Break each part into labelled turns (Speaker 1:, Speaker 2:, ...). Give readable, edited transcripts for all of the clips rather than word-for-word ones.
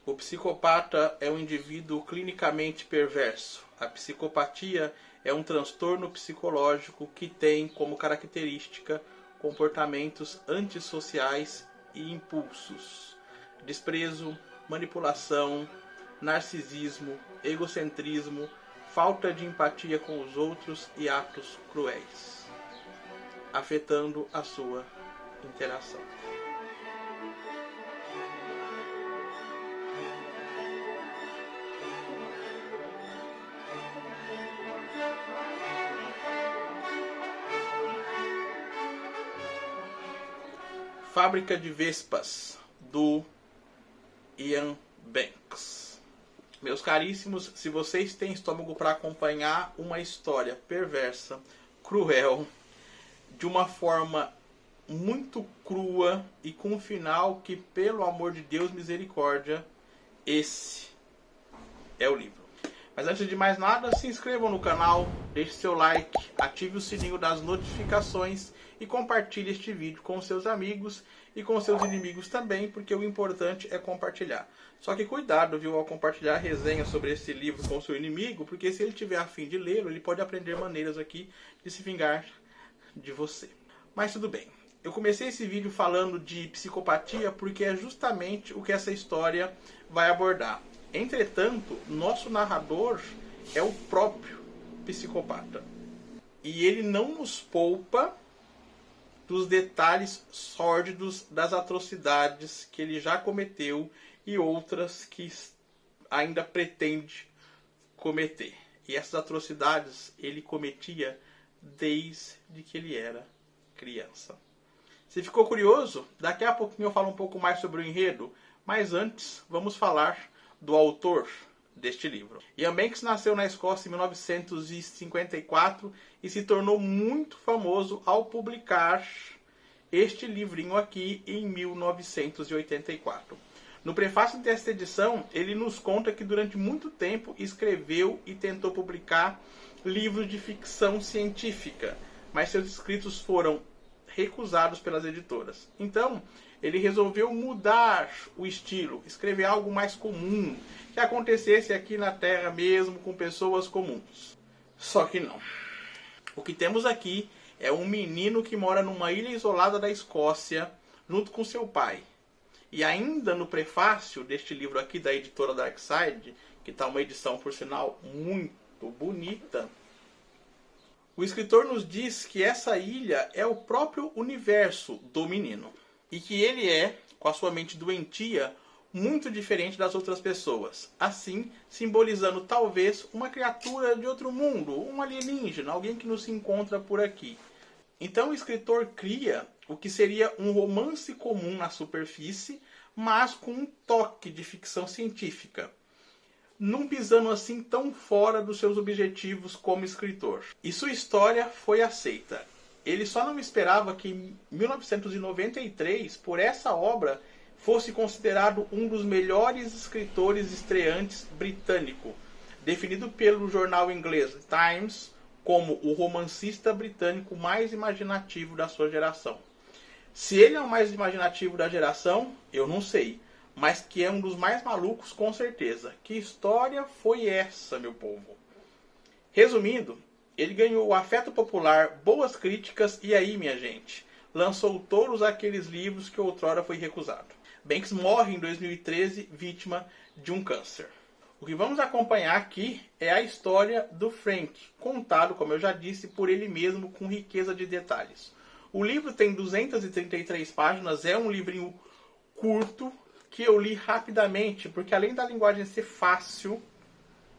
Speaker 1: O psicopata é um indivíduo clinicamente perverso. A psicopatia é um transtorno psicológico que tem como característica comportamentos antissociais e impulsos, desprezo, manipulação, narcisismo, egocentrismo, falta de empatia com os outros e atos cruéis, afetando a sua interação. Fábrica de Vespas, do Ian Banks. Meus caríssimos, se vocês têm estômago para acompanhar uma história perversa, cruel, de uma forma muito crua e com um final que, pelo amor de Deus, misericórdia, esse é o livro. Mas antes de mais nada, se inscrevam no canal, deixe seu like, ative o sininho das notificações e compartilhe este vídeo com seus amigos e com seus inimigos também, porque o importante é compartilhar. Só que cuidado, viu, ao compartilhar resenha sobre esse livro com seu inimigo, porque se ele tiver a fim de lê-lo, ele pode aprender maneiras aqui de se vingar de você. Mas tudo bem. Eu comecei esse vídeo falando de psicopatia porque é justamente o que essa história vai abordar. Entretanto, nosso narrador é o próprio psicopata. E ele não nos poupa dos detalhes sórdidos das atrocidades que ele já cometeu e outras que ainda pretende cometer. E essas atrocidades ele cometia desde que ele era criança. Se ficou curioso, daqui a pouquinho eu falo um pouco mais sobre o enredo, mas antes vamos falar do autor deste livro. Ian Banks nasceu na Escócia em 1954 e se tornou muito famoso ao publicar este livrinho aqui em 1984. No prefácio desta edição, ele nos conta que durante muito tempo escreveu e tentou publicar livros de ficção científica, mas seus escritos foram recusados pelas editoras. Então, ele resolveu mudar o estilo, escrever algo mais comum, que acontecesse aqui na Terra mesmo, com pessoas comuns. Só que não. O que temos aqui é um menino que mora numa ilha isolada da Escócia, junto com seu pai. E ainda no prefácio deste livro aqui, da editora Darkside, que está uma edição, por sinal, muito bonita, o escritor nos diz que essa ilha é o próprio universo do menino. E que ele é, com a sua mente doentia, muito diferente das outras pessoas. Assim, simbolizando talvez uma criatura de outro mundo, um alienígena, alguém que não se encontra por aqui. Então o escritor cria o que seria um romance comum na superfície, mas com um toque de ficção científica, não pisando assim tão fora dos seus objetivos como escritor. E sua história foi aceita. Ele só não esperava que em 1993, por essa obra, fosse considerado um dos melhores escritores estreantes britânico, definido pelo jornal inglês Times como o romancista britânico mais imaginativo da sua geração. Se ele é o mais imaginativo da geração, eu não sei, mas que é um dos mais malucos, com certeza. Que história foi essa, meu povo? Resumindo, ele ganhou o afeto popular, boas críticas e aí, minha gente, lançou todos aqueles livros que outrora foi recusado. Banks morre em 2013, vítima de um câncer. O que vamos acompanhar aqui é a história do Frank, contado, como eu já disse, por ele mesmo com riqueza de detalhes. O livro tem 233 páginas, é um livrinho curto, que eu li rapidamente, porque além da linguagem ser fácil,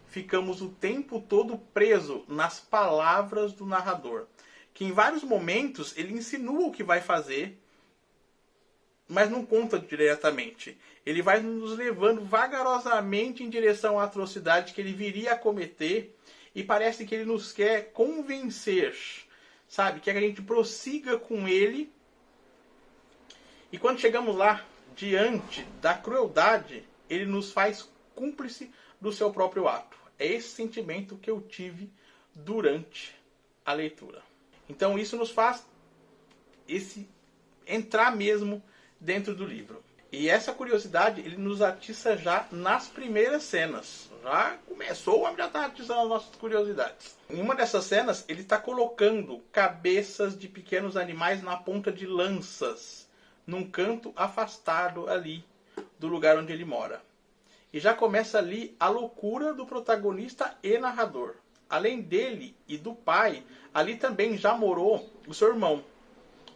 Speaker 1: ficamos o tempo todo preso nas palavras do narrador, que em vários momentos ele insinua o que vai fazer, mas não conta diretamente. Ele vai nos levando vagarosamente em direção à atrocidade que ele viria a cometer, e parece que ele nos quer convencer, sabe? Quer que a gente prossiga com ele, e quando chegamos lá, diante da crueldade, ele nos faz cúmplice do seu próprio ato. É esse sentimento que eu tive durante a leitura. Então isso nos faz entrar mesmo dentro do livro. E essa curiosidade ele nos atiça já nas primeiras cenas. Já começou, o homem já está atiçando as nossas curiosidades. Em uma dessas cenas, ele está colocando cabeças de pequenos animais na ponta de lanças, num canto afastado ali do lugar onde ele mora. E já começa ali a loucura do protagonista e narrador. Além dele e do pai, ali também já morou o seu irmão.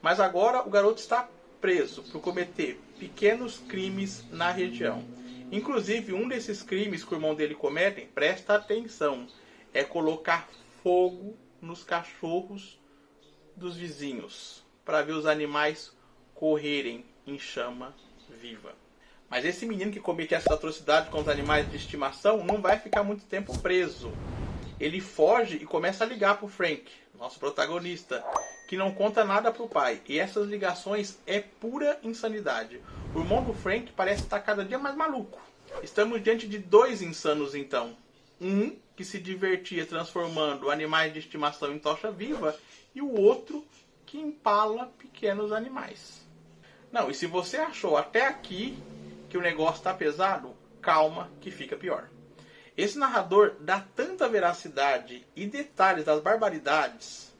Speaker 1: Mas agora o garoto está preso por cometer pequenos crimes na região. Inclusive, um desses crimes que o irmão dele comete, presta atenção, é colocar fogo nos cachorros dos vizinhos, para ver os animais correrem em chama viva. Mas esse menino que comete essa atrocidade com os animais de estimação não vai ficar muito tempo preso. Ele foge e começa a ligar para o Frank, nosso protagonista, que não conta nada para o pai. E essas ligações é pura insanidade. O irmão do Frank parece estar cada dia mais maluco. Estamos diante de dois insanos então. Um que se divertia transformando animais de estimação em tocha viva e o outro que empala pequenos animais. Não, e se você achou até aqui que o negócio está pesado, calma que fica pior. Esse narrador dá tanta veracidade e detalhes das barbaridades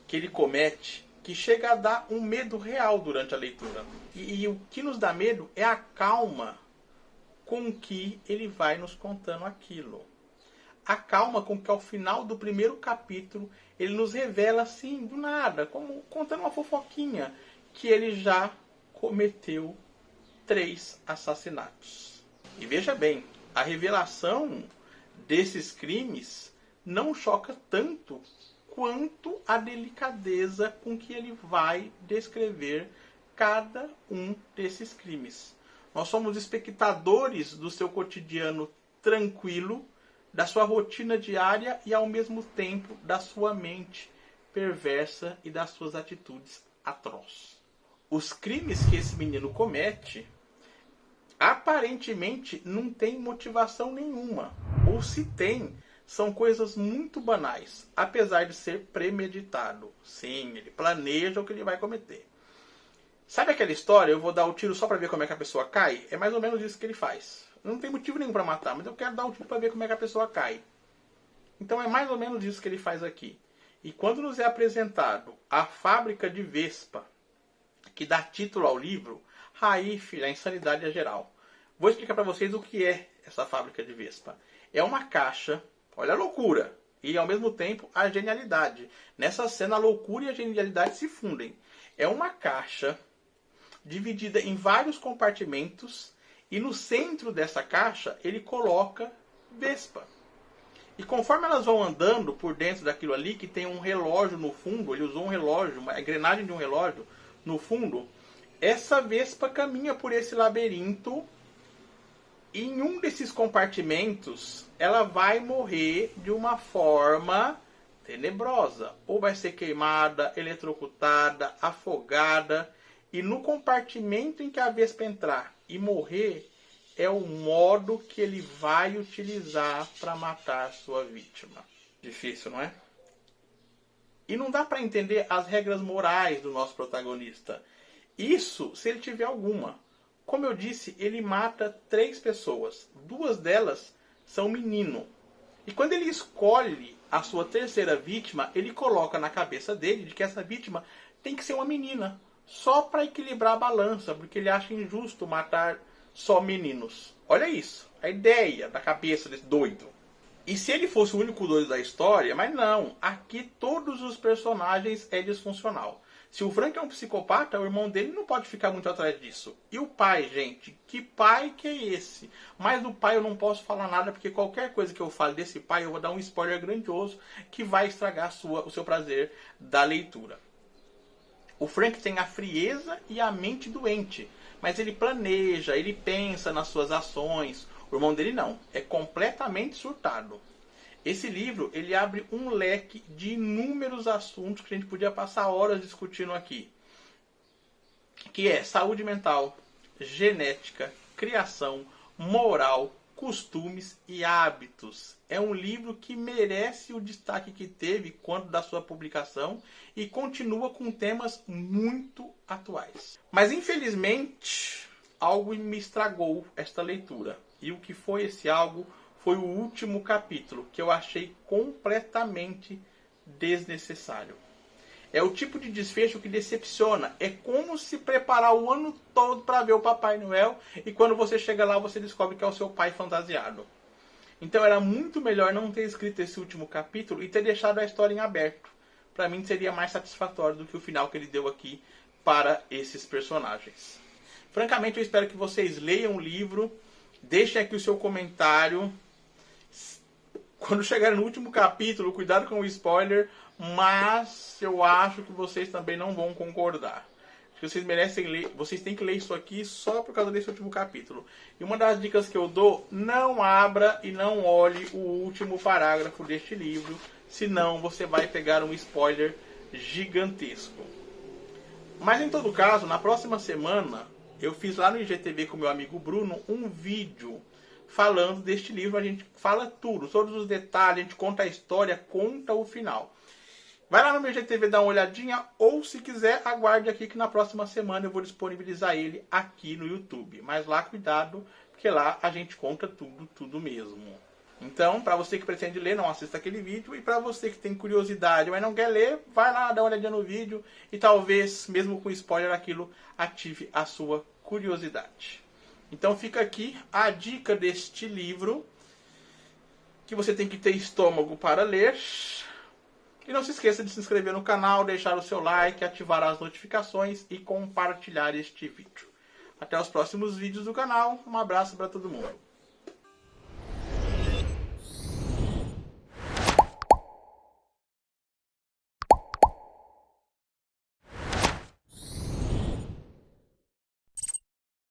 Speaker 1: que ele comete que chega a dar um medo real durante a leitura. E o que nos dá medo é a calma com que ele vai nos contando aquilo. A calma com que ao final do primeiro capítulo ele nos revela assim, do nada, como contando uma fofoquinha, que ele já cometeu 3 assassinatos. E veja bem, a revelação desses crimes não choca tanto quanto a delicadeza com que ele vai descrever cada um desses crimes. Nós somos espectadores do seu cotidiano tranquilo, da sua rotina diária e ao mesmo tempo da sua mente perversa e das suas atitudes atrozes. Os crimes que esse menino comete aparentemente não tem motivação nenhuma. Ou se tem, são coisas muito banais, apesar de ser premeditado. Sim, ele planeja o que ele vai cometer. Sabe aquela história, eu vou dar o tiro só para ver como é que a pessoa cai? É mais ou menos isso que ele faz. Não tem motivo nenhum para matar, mas eu quero dar o tiro para ver como é que a pessoa cai. Então é mais ou menos isso que ele faz aqui. E quando nos é apresentado a fábrica de Vespa, que dá título ao livro, aí, filha, a insanidade é geral. Vou explicar para vocês o que é essa fábrica de Vespa. É uma caixa, olha a loucura, e ao mesmo tempo a genialidade. Nessa cena a loucura e a genialidade se fundem. É uma caixa dividida em vários compartimentos e no centro dessa caixa ele coloca Vespa. E conforme elas vão andando por dentro daquilo ali, que tem um relógio no fundo, ele usou um relógio, uma engrenagem de um relógio no fundo, essa Vespa caminha por esse labirinto e em um desses compartimentos ela vai morrer de uma forma tenebrosa. Ou vai ser queimada, eletrocutada, afogada. E no compartimento em que a Vespa entrar e morrer é o modo que ele vai utilizar para matar sua vítima. Difícil, não é? E não dá para entender as regras morais do nosso protagonista. Isso se ele tiver alguma. Como eu disse, ele mata 3 pessoas. 2 delas são menino. E quando ele escolhe a sua terceira vítima, ele coloca na cabeça dele de que essa vítima tem que ser uma menina. Só para equilibrar a balança, porque ele acha injusto matar só meninos. Olha isso, a ideia da cabeça desse doido. E se ele fosse o único doido da história, mas não, aqui todos os personagens é disfuncional. Se o Frank é um psicopata, o irmão dele não pode ficar muito atrás disso. E o pai, gente? Que pai que é esse? Mas do pai eu não posso falar nada, porque qualquer coisa que eu fale desse pai, eu vou dar um spoiler grandioso que vai estragar o seu prazer da leitura. O Frank tem a frieza e a mente doente, mas ele planeja, ele pensa nas suas ações. O irmão dele não, é completamente surtado. Esse livro, ele abre um leque de inúmeros assuntos que a gente podia passar horas discutindo aqui. Que é saúde mental, genética, criação, moral, costumes e hábitos. É um livro que merece o destaque que teve quando da sua publicação e continua com temas muito atuais. Mas infelizmente, algo me estragou esta leitura. E o que foi esse algo foi o último capítulo, que eu achei completamente desnecessário. É o tipo de desfecho que decepciona. É como se preparar o ano todo para ver o Papai Noel e quando você chega lá você descobre que é o seu pai fantasiado. Então era muito melhor não ter escrito esse último capítulo e ter deixado a história em aberto. Para mim seria mais satisfatório do que o final que ele deu aqui para esses personagens. Francamente, eu espero que vocês leiam o livro, deixem aqui o seu comentário. Quando chegarem no último capítulo, cuidado com o spoiler, mas eu acho que vocês também não vão concordar. Acho que vocês merecem ler, vocês têm que ler isso aqui só por causa desse último capítulo. E uma das dicas que eu dou, não abra e não olhe o último parágrafo deste livro, senão você vai pegar um spoiler gigantesco. Mas em todo caso, na próxima semana, eu fiz lá no IGTV com meu amigo Bruno um vídeo falando deste livro. A gente fala tudo, todos os detalhes, a gente conta a história, conta o final. Vai lá no meu IGTV dar uma olhadinha, ou se quiser, aguarde aqui que na próxima semana eu vou disponibilizar ele aqui no YouTube. Mas lá, cuidado, porque lá a gente conta tudo mesmo. Então, para você que pretende ler, não assista aquele vídeo. E para você que tem curiosidade, mas não quer ler, vai lá dar uma olhadinha no vídeo. E talvez, mesmo com spoiler, aquilo ative a sua curiosidade. Então fica aqui a dica deste livro, que você tem que ter estômago para ler. E não se esqueça de se inscrever no canal, deixar o seu like, ativar as notificações e compartilhar este vídeo. Até os próximos vídeos do canal. Um abraço para todo mundo.